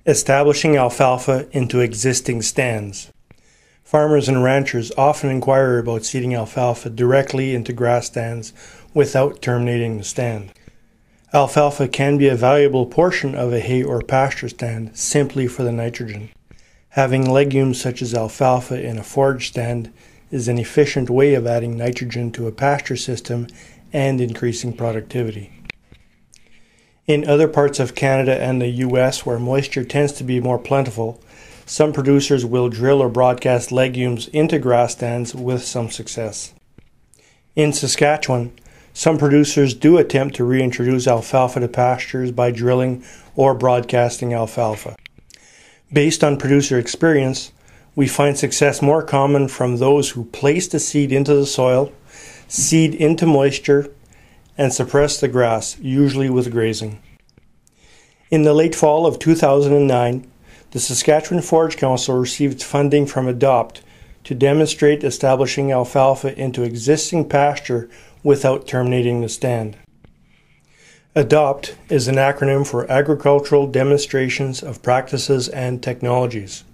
Establishing alfalfa into existing stands. Farmers and ranchers often inquire about seeding alfalfa directly into grass stands without terminating the stand. Alfalfa can be a valuable portion of a hay or pasture stand simply for the nitrogen. Having legumes such as alfalfa in a forage stand is an efficient way of adding nitrogen to a pasture system and increasing productivity. In other parts of Canada and the US where moisture tends to be more plentiful, some producers will drill or broadcast legumes into grass stands with some success. In Saskatchewan, some producers do attempt to reintroduce alfalfa to pastures by drilling or broadcasting alfalfa. Based on producer experience, we find success more common from those who place the seed into the soil, seed into moisture, and suppress the grass, usually with grazing. In the late fall of 2009, the Saskatchewan Forage Council received funding from ADOPT to demonstrate establishing alfalfa into existing pasture without terminating the stand. ADOPT is an acronym for Agricultural Demonstrations of Practices and Technologies.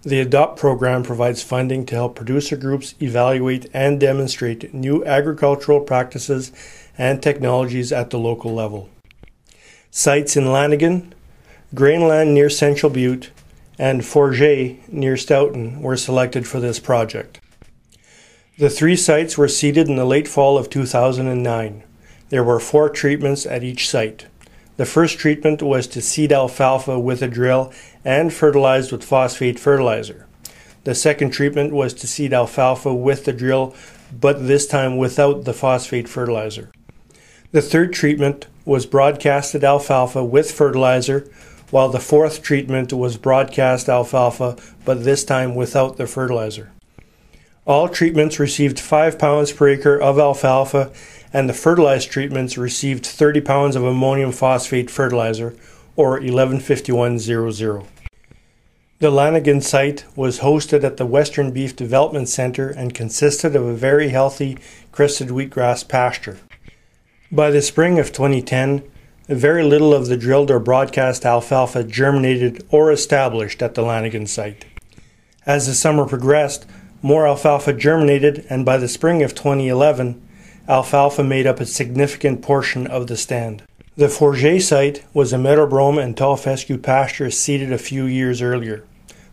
The ADOPT program provides funding to help producer groups evaluate and demonstrate new agricultural practices and technologies at the local level. Sites in Lanigan, Grainland near Central Butte, and Forage near Stoughton were selected for this project. The 3 sites were seeded in the late fall of 2009. There were 4 treatments at each site. The first treatment was to seed alfalfa with a drill and fertilized with phosphate fertilizer. The second treatment was to seed alfalfa with the drill, but this time without the phosphate fertilizer. The third treatment was broadcasted alfalfa with fertilizer, while the fourth treatment was broadcast alfalfa, but this time without the fertilizer. All treatments received 5 pounds per acre of alfalfa, and the fertilized treatments received 30 pounds of ammonium phosphate fertilizer, or 115100. The Lanigan site was hosted at the Western Beef Development Centre and consisted of a very healthy crested wheatgrass pasture. By the spring of 2010, very little of the drilled or broadcast alfalfa germinated or established at the Lanigan site. As the summer progressed, more alfalfa germinated, and by the spring of 2011, alfalfa made up a significant portion of the stand. The Forage site was a meadow brome and tall fescue pasture seeded a few years earlier.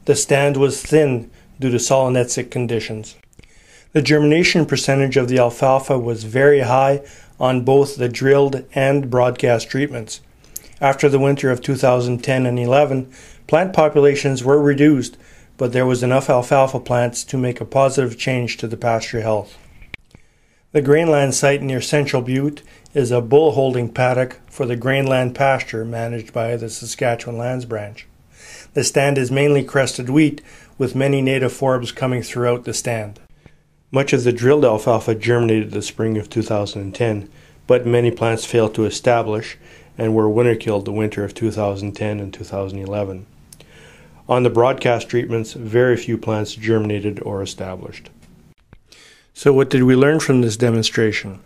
The stand was thin due to solonetzik conditions. The germination percentage of the alfalfa was very high on both the drilled and broadcast treatments. After the winter of 2010 and 11, plant populations were reduced, but there was enough alfalfa plants to make a positive change to the pasture health. The Grainland site near Central Butte is a bull holding paddock for the Grainland pasture managed by the Saskatchewan Lands Branch. The stand is mainly crested wheat, with many native forbs coming throughout the stand. Much of the drilled alfalfa germinated the spring of 2010, but many plants failed to establish and were winter killed the winter of 2010 and 2011. On the broadcast treatments, very few plants germinated or established. So what did we learn from this demonstration?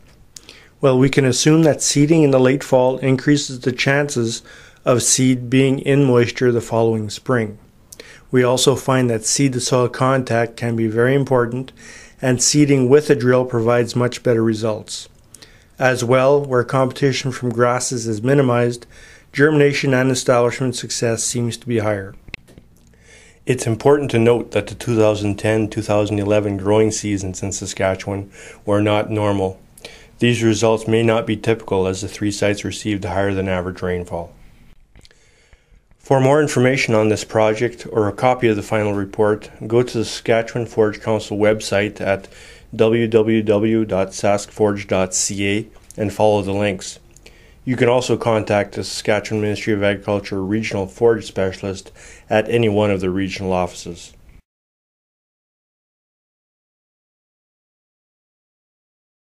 Well, we can assume that seeding in the late fall increases the chances of seed being in moisture the following spring. We also find that seed-to-soil contact can be very important, and seeding with a drill provides much better results. As well, where competition from grasses is minimized, germination and establishment success seems to be higher. It's important to note that the 2010-2011 growing seasons in Saskatchewan were not normal. These results may not be typical, as the 3 sites received higher than average rainfall. For more information on this project or a copy of the final report, go to the Saskatchewan Forage Council website at www.saskforage.ca and follow the links. You can also contact the Saskatchewan Ministry of Agriculture Regional Forage Specialist at any one of the regional offices.